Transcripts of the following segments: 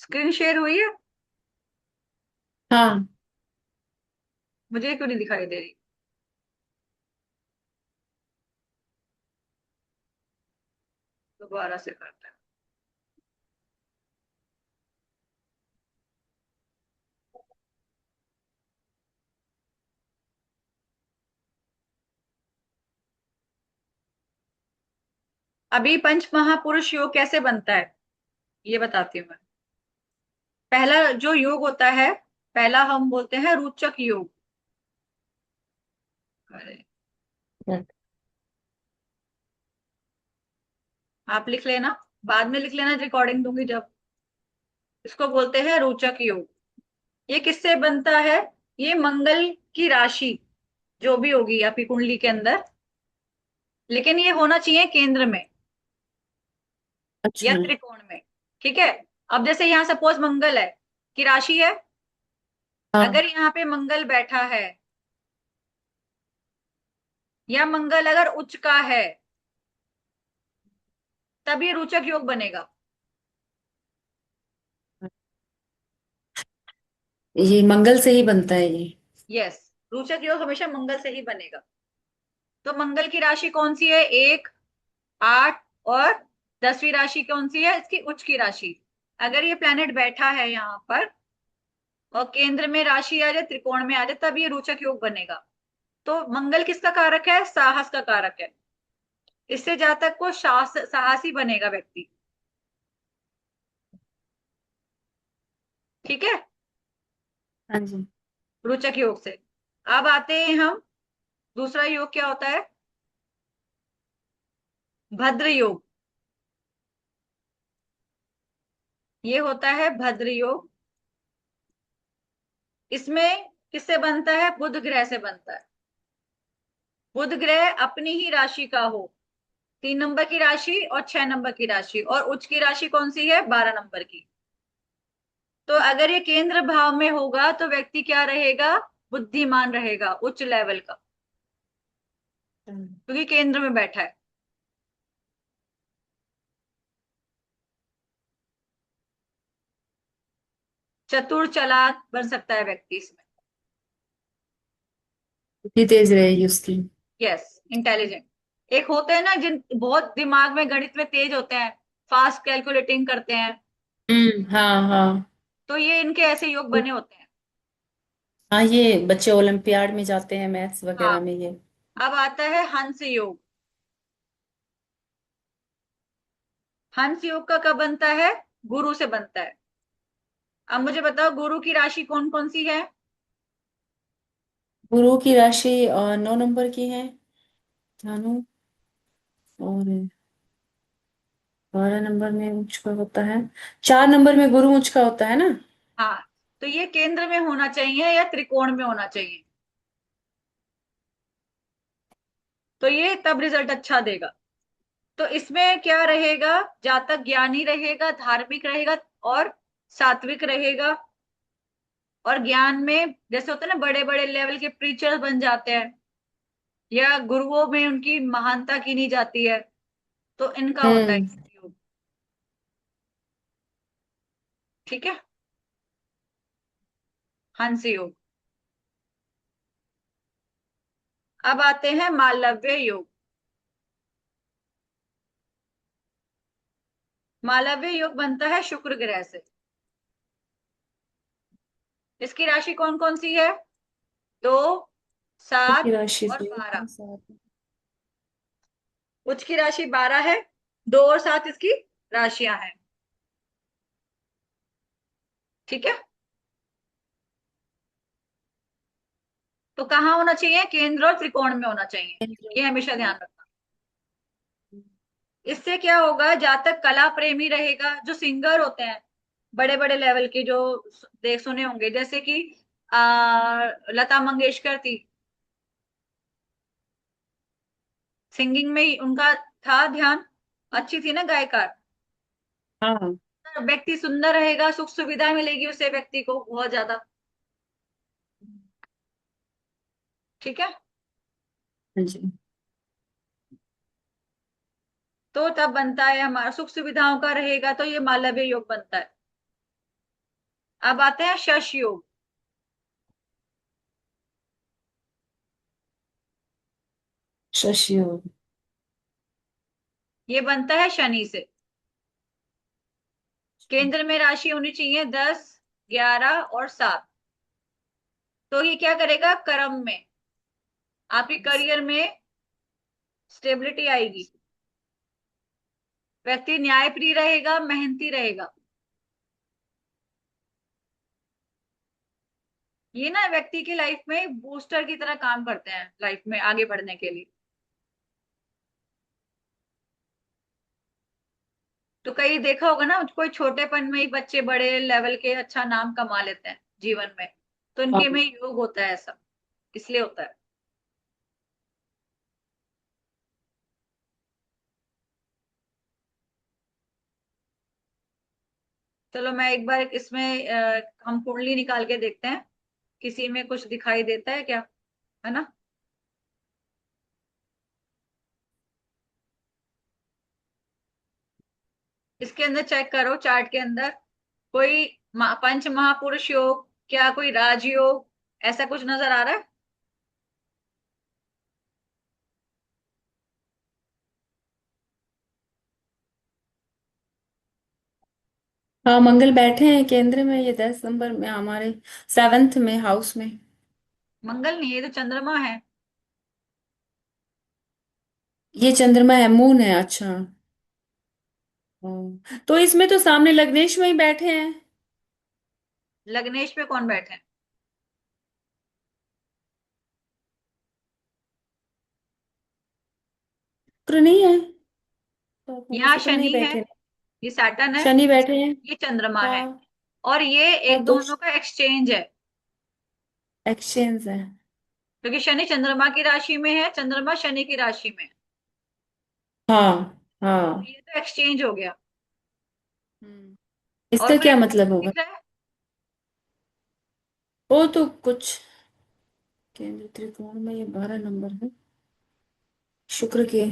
Screen share हुई है? हाँ। मुझे क्यों नहीं दिखाई दे रही? दोबारा से करते हैं। अभी पंच महापुरुष योग कैसे बनता है ये बताती हूँ मैं। पहला जो योग होता है, पहला हम बोलते हैं रोचक योग। अरे, आप लिख लेना, बाद में लिख लेना, रिकॉर्डिंग दूंगी जब। इसको बोलते हैं रोचक योग। ये किससे बनता है? ये मंगल की राशि जो भी होगी आपकी कुंडली के अंदर, लेकिन ये होना चाहिए केंद्र में या अच्छा। त्रिकोण में। ठीक है। अब जैसे यहाँ सपोज मंगल है, की राशि है। हाँ। अगर यहाँ पे मंगल बैठा है या मंगल अगर उच्च का है, तब ये रोचक योग बनेगा। ये मंगल से ही बनता है ये। यस, रोचक योग हमेशा मंगल से ही बनेगा। तो मंगल की राशि कौन सी है? एक, आठ और 10वीं राशि कौन सी है इसकी? उच्च की राशि। अगर ये प्लेनेट बैठा है यहाँ पर और केंद्र में राशि आ जाए, त्रिकोण में आ जाए, तब ये रोचक योग बनेगा। तो मंगल किसका कारक है? साहस का कारक है। इससे जातक को साहसी बनेगा व्यक्ति। ठीक है, हाँ जी। रोचक योग से। अब आते हैं हम, दूसरा योग क्या होता है? भद्र योग। ये होता है भद्र योग। इसमें किससे बनता है? बुध ग्रह से बनता है। बुध ग्रह अपनी ही राशि का हो, 3 नंबर की राशि और 6 नंबर की राशि, और उच्च की राशि कौन सी है? 12 नंबर की। तो अगर ये केंद्र भाव में होगा तो व्यक्ति क्या रहेगा? बुद्धिमान रहेगा, उच्च लेवल का, क्योंकि केंद्र में बैठा है। चतुर चालाक बन सकता है व्यक्ति इसमें। बुद्धि तेज रहेगी उसकी। Yes, intelligent. एक होते हैं ना जिन बहुत दिमाग में गणित में तेज होते हैं, फास्ट कैलकुलेटिंग करते हैं, हाँ हाँ। तो ये इनके ऐसे योग बने होते हैं। हाँ, ये बच्चे ओलंपियाड में जाते हैं मैथ्स हाँ। वगैरह में ये। अब आता है हंस योग। हंस योग का कब बनता है? गुरु से बनता है। अब मुझे बताओ, गुरु की राशि कौन कौन सी है? गुरु की राशि 9 नंबर की है, जानू। और 12 नंबर में उच्च का होता है। 4 नंबर में गुरु उच्च का होता है ना। हाँ, तो ये केंद्र में होना चाहिए या त्रिकोण में होना चाहिए, तो ये तब रिजल्ट अच्छा देगा। तो इसमें क्या रहेगा? जातक ज्ञानी रहेगा, धार्मिक रहेगा और सात्विक रहेगा। और ज्ञान में जैसे होता है ना, बड़े बड़े लेवल के प्रीचर बन जाते हैं, या गुरुओं में उनकी महानता गिनी जाती है, तो इनका होता है हम्म। योग। ठीक है, हंस योग। अब आते हैं मालव्य योग। मालव्य योग बनता है शुक्र ग्रह से। इसकी राशि कौन कौन सी है? 2, की 7 राशि और से 12। 7। उच्च की राशि 12 है, 2 और 7 इसकी राशियां हैं। ठीक है। तो कहाँ होना चाहिए? केंद्र और त्रिकोण में होना चाहिए। ये हमेशा ध्यान रखना। इससे क्या होगा? जातक कला प्रेमी रहेगा। जो सिंगर होते हैं बड़े बड़े लेवल के, जो देख सुने होंगे, जैसे कि लता मंगेशकर थी, सिंगिंग में ही उनका था ध्यान, अच्छी थी ना गायकार। हाँ व्यक्ति सुंदर रहेगा, सुख सुविधा मिलेगी उसे, व्यक्ति को बहुत ज्यादा। ठीक है। हाँ जी। तो तब बनता है हमारा, सुख सुविधाओं का रहेगा तो ये मालव्य योग बनता है। अब आते हैं शश योग। शशि योग। ये बनता है शनि से। केंद्र में राशि होनी चाहिए 10, 11 और 7। तो ये क्या करेगा, कर्म में, आपके करियर में स्टेबिलिटी आएगी। व्यक्ति न्यायप्रिय रहेगा, मेहनती रहेगा। ये ना व्यक्ति की लाइफ में बूस्टर की तरह काम करते हैं, लाइफ में आगे बढ़ने के लिए। तो कई देखा होगा ना, कोई छोटेपन में ही बच्चे बड़े लेवल के अच्छा नाम कमा लेते हैं जीवन में। तो इनके हाँ। में योग होता है ऐसा, इसलिए होता है। चलो मैं एक बार इसमें हम कुंडली निकाल के देखते हैं, किसी में कुछ दिखाई देता है क्या, है ना। इसके अंदर चेक करो, चार्ट के अंदर कोई पंच महापुरुष योग, क्या कोई राजयोग, ऐसा कुछ नजर आ रहा है। हाँ, मंगल बैठे हैं केंद्र में, ये 10 नंबर में हमारे 7th में हाउस में। मंगल नहीं, ये तो चंद्रमा है। ये चंद्रमा है, मून है, अच्छा। तो इसमें तो सामने लग्नेश में ही बैठे हैं। लग्नेश में कौन बैठे हैं? शुक्र नहीं है, तो यहाँ शुक्र नहीं शनि है, बैठे। ये सैटर्न है, शनि बैठे हैं। ये चंद्रमा है। हाँ। और ये हाँ, एक दो दोनों का एक्सचेंज है। एक्सचेंज है। क्योंकि शनि चंद्रमा की राशि में है, चंद्रमा शनि की राशि में है। हाँ। तो हाँ। ये तो एक्सचेंज हो गया। और इसका कोई क्या अच्छा मतलब योग होगा? दिख रहा है? वो तो कुछ केंद्र त्रिकोण में ये 12 नंबर है, शुक्र के।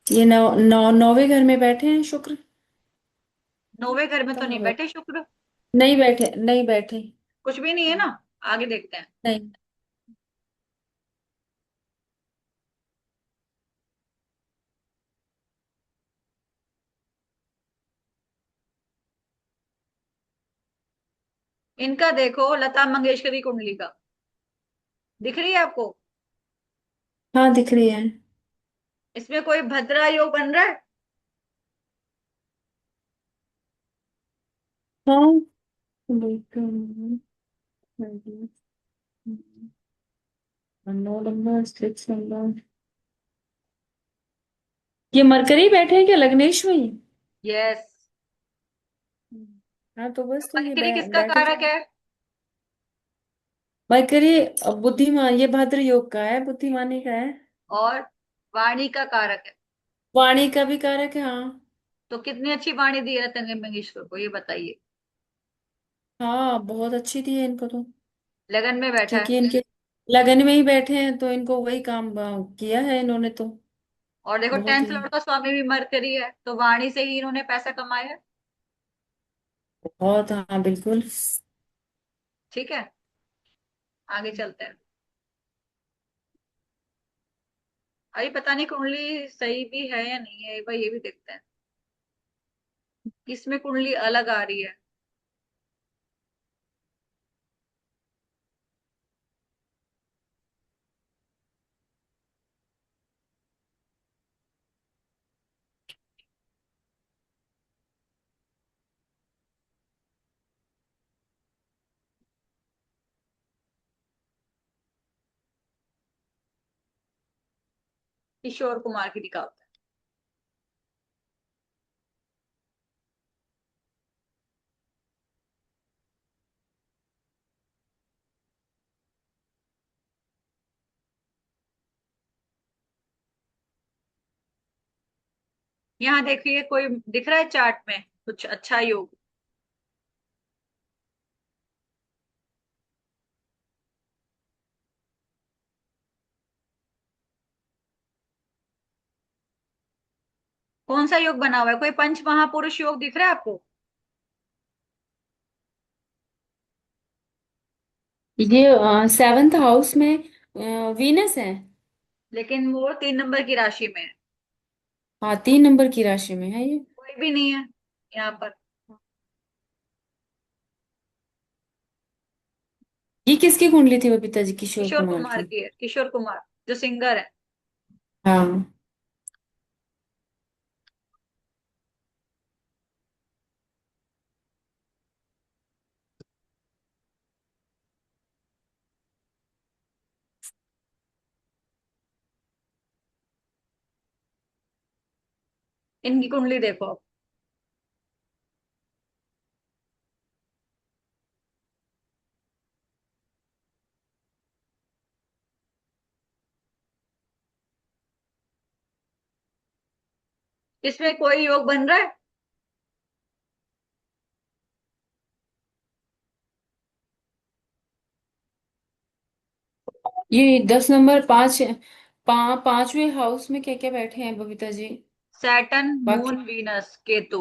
ये 9वें घर में बैठे हैं शुक्र। नौवे घर में तो कहाँ नहीं बैठे? बैठे शुक्र। नहीं बैठे, नहीं बैठे। कुछ भी नहीं है ना। आगे देखते हैं। नहीं। इनका देखो, लता मंगेशकर की कुंडली का दिख रही है आपको? हाँ, दिख रही है। इसमें कोई भद्रा योग बन रहा है? हाँ, बिल्कुल। 9 नंबर, 6 नंबर। ये मरकरी बैठे हैं क्या लग्नेश में ही? यस। हाँ, तो बस तो ये मरकरी किसका बैठे कारक थे। है? मरकरी बुद्धिमान, ये भद्र योग का है, बुद्धिमानी का है। और वाणी का कारक है। वाणी का भी कारक है, हाँ। तो कितनी अच्छी वाणी दी है लता मंगेशकर को, ये बताइए। हाँ, बहुत अच्छी थी है इनको तो। लगन में बैठा है। क्योंकि इनके लगन में ही बैठे हैं, तो इनको वही काम किया है इन्होंने तो। और देखो बहुत 10th ही। लॉर्ड का स्वामी भी मरकरी है, तो वाणी से ही इन्होंने पैसा कमाया है। बहुत, हाँ, बिल्कुल। ठीक है, आगे चलते हैं। अरे पता नहीं कुंडली सही भी है या नहीं है, एक बार ये भी देखते हैं। इसमें कुंडली अलग आ रही है। किशोर कुमार की दिखाते हैं। यहाँ देखिए, कोई दिख रहा है चार्ट में कुछ अच्छा योग? कौन सा योग बना हुआ है? कोई पंच महापुरुष योग दिख रहा है आपको? ये सेवंथ हाउस में वीनस है। लेकिन वो 3 नंबर की राशि में है। हाँ, 3 नंबर की राशि में है ये। कोई भी नहीं है यहाँ पर। ये किसकी कुंडली थी बबीता जी? किशोर किशोर कुमार कुमार की। की है, किशोर कुमार जो सिंगर है। हाँ। इनकी कुंडली देखो। इसमें कोई योग बन रहा है? ये 10 नंबर, पांचवें हाउस में क्या क्या बैठे हैं बबीता जी? सैटर्न, बाकी। Moon, Venus, Ketu.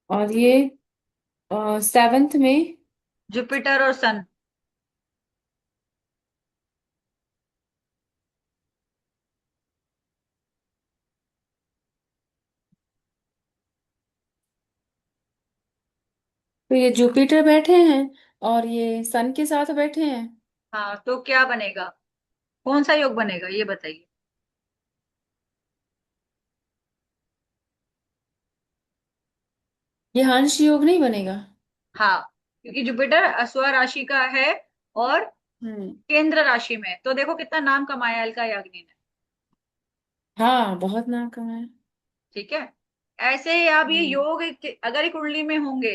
और ये सेवंथ में। जुपिटर और सन। तो ये जुपिटर बैठे हैं और ये सन के साथ बैठे हैं। हाँ, तो क्या बनेगा? कौन सा योग बनेगा ये बताइए। ये हंस योग नहीं बनेगा? हाँ, क्योंकि जुपिटर अश्व राशि का है और हम्म। केंद्र राशि में। तो देखो कितना नाम कमाया अलका याग्निक ने। हाँ, बहुत नाम कमाया। ठीक है। ऐसे ही आप ये हम्म। योग अगर ये कुंडली में होंगे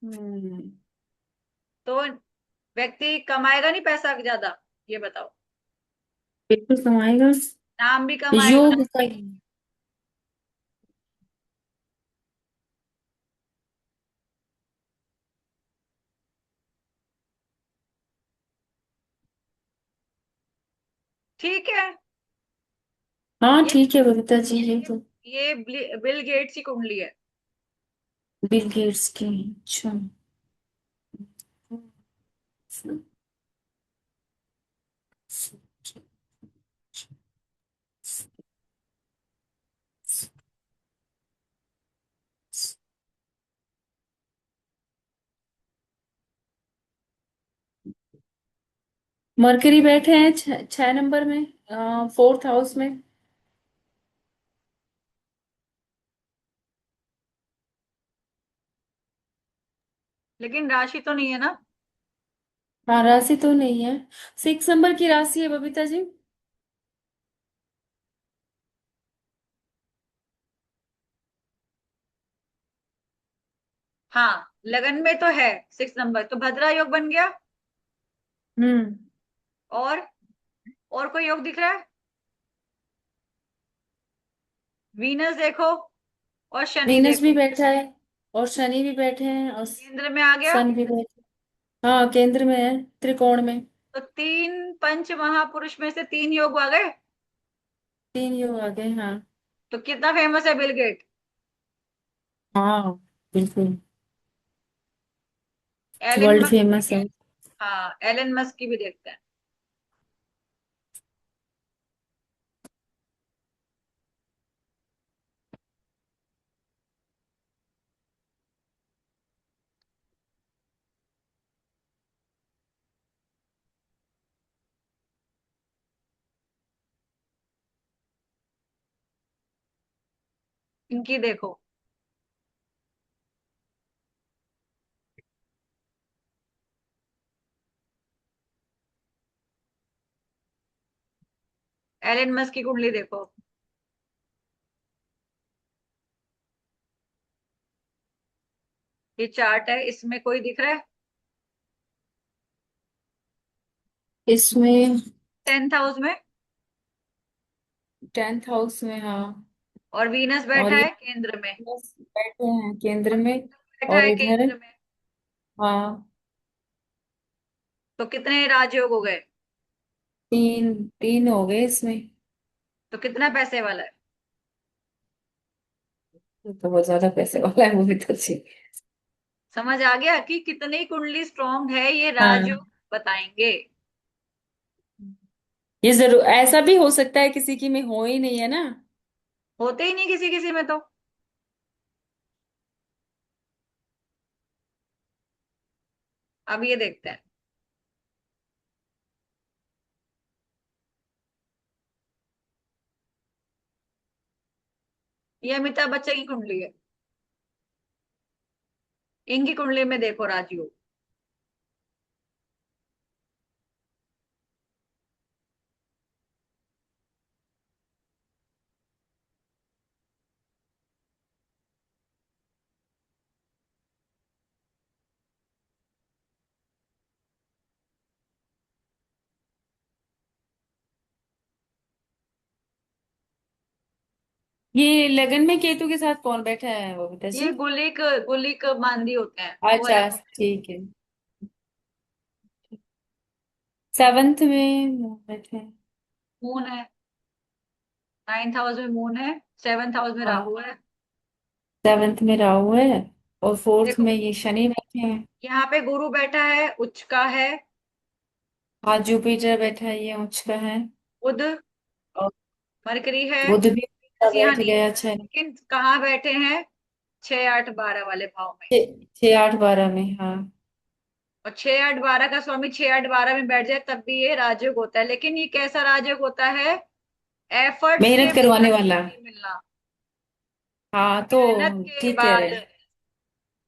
हम्म। तो व्यक्ति कमाएगा नहीं पैसा ज्यादा? ये बताओ। बिल्कुल कमाएगा। नाम भी कमाएगा। योग का। ठीक है। हाँ, ये ठीक है बबीता जी, ये तो ये बिल गेट्स की कुंडली है। बिल गेट्स की। अच्छा। मरकरी बैठे हैं 6 नंबर में, फोर्थ हाउस में। लेकिन राशि तो नहीं है ना। हाँ, राशि तो नहीं है। 6 नंबर की राशि है बबीता जी। हाँ, लगन में तो है 6 नंबर, तो भद्रा योग बन गया। हम्म। और और कोई योग दिख रहा है? वीनस देखो और शनि वीनस भी देखो। बैठा है और शनि भी बैठे हैं और केंद्र में आ गया। सन भी बैठे। हाँ, केंद्र में है, त्रिकोण में। तो 3 पंच महापुरुष में से 3 योग आ गए। 3 योग आ गए, हाँ। तो कितना फेमस है बिल गेट? हाँ, बिल्कुल। एलन वर्ल्ड मस्क फेमस की। है। हाँ, एलन मस्क की भी देखते हैं। इनकी देखो। एलन मस्क की कुंडली देखो। ये चार्ट है, इसमें कोई दिख रहा है? इसमें 10th हाउस में। 10th हाउस में, हाँ। और वीनस और बैठा ये है केंद्र में। बस बैठे हैं केंद्र और में। बैठा और है इधर। केंद्र में। हाँ। तो कितने राजयोग हो गए? तीन। तीन हो गए इसमें। तो कितना पैसे वाला है? तो बहुत ज्यादा पैसे वाला है वो भी तो जी। समझ आ गया कि कितनी कुंडली स्ट्रांग है, ये राजयोग हाँ, बताएंगे। ये जरूर ऐसा भी हो सकता है किसी की में हो ही नहीं है ना। होते ही नहीं किसी किसी में तो। अब ये देखते हैं। ये अमिताभ बच्चन की कुंडली है, इनकी कुंडली में देखो राजयोग। ये लगन में केतु के साथ कौन बैठा है बबीता ये जी? गुलिक मांदी होते हैं, वो वाले अच्छा, होते हैं। ठीक है। सेवंथ में बैठे हैं। मून है, 9th हाउस में मून है, 7th हाउस में हाँ, राहु है। सेवंथ में राहु है और फोर्थ देखो, में ये शनि बैठे हैं। यहाँ पे गुरु बैठा है, उच्च का है। हाँ, जुपिटर बैठा है, ये उच्च का है। बुध, और मरकरी है। बुध भी बस यहाँ बैठ नीच गया, है, अच्छा। लेकिन कहाँ बैठे हैं? 6 8 12 वाले भाव में। 6 8 12 में, हाँ। और 6 8 12 का स्वामी 6 8 12 में बैठ जाए तब भी ये राजयोग होता है, लेकिन ये कैसा राजयोग होता है? एफर्ट्स के मेहनत करवाने बाद वाला। नहीं मिलना, हाँ तो मेहनत के ठीक कह रहे बाद। हैं।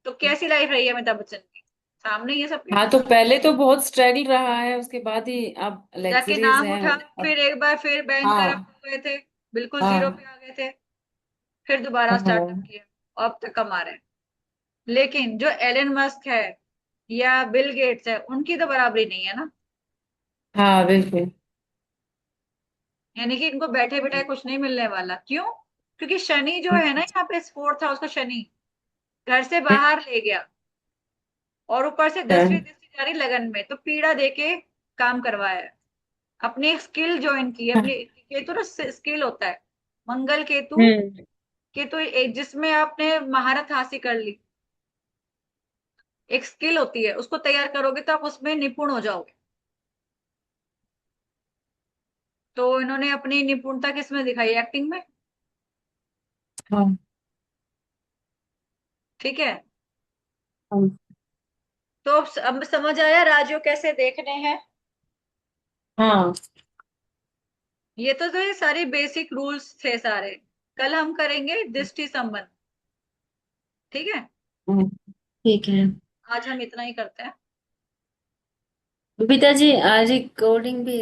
तो कैसी लाइफ रही है अमिताभ बच्चन की? सामने ये सब। हाँ तो पहले तो बहुत स्ट्रगल रहा है, उसके बाद ही अब जाके लग्जरीज नाम है उठा, अब। फिर एक बार फिर बैंक करप्ट हाँ, हो गए थे, बिल्कुल जीरो पे हाँ, आ गए थे। फिर दोबारा स्टार्टअप हाँ, किया, अब तक कमा रहे हैं। लेकिन जो एलन मस्क है या बिल गेट्स है, उनकी तो बराबरी नहीं है ना। हाँ, बिल्कुल। यानी कि इनको बैठे बिठाए कुछ नहीं मिलने वाला। क्यों? क्योंकि शनि जो है ना, यहाँ पे 4th हाउस का शनि घर से बाहर ले गया, और ऊपर से 10वीं हम्म, दृष्टि जा रही लगन में, तो पीड़ा देके काम करवाया है। अपनी स्किल ज्वाइन की है, अपनी केतु ना स्किल होता है। मंगल केतु, हम्म, केतु एक जिसमें आपने महारत हासिल कर ली, एक स्किल होती है, उसको तैयार करोगे तो आप उसमें निपुण हो जाओगे। तो इन्होंने अपनी निपुणता किसमें दिखाई? एक्टिंग में। हाँ, ठीक है। हाँ, तो अब समझ आया राजयोग कैसे देखने हैं। हाँ, ये तो ये सारे बेसिक रूल्स थे सारे। कल हम करेंगे दृष्टि संबंध। ठीक है। हाँ, ठीक है। आज हम इतना ही करते हैं। बबीता जी आज रिकॉर्डिंग भी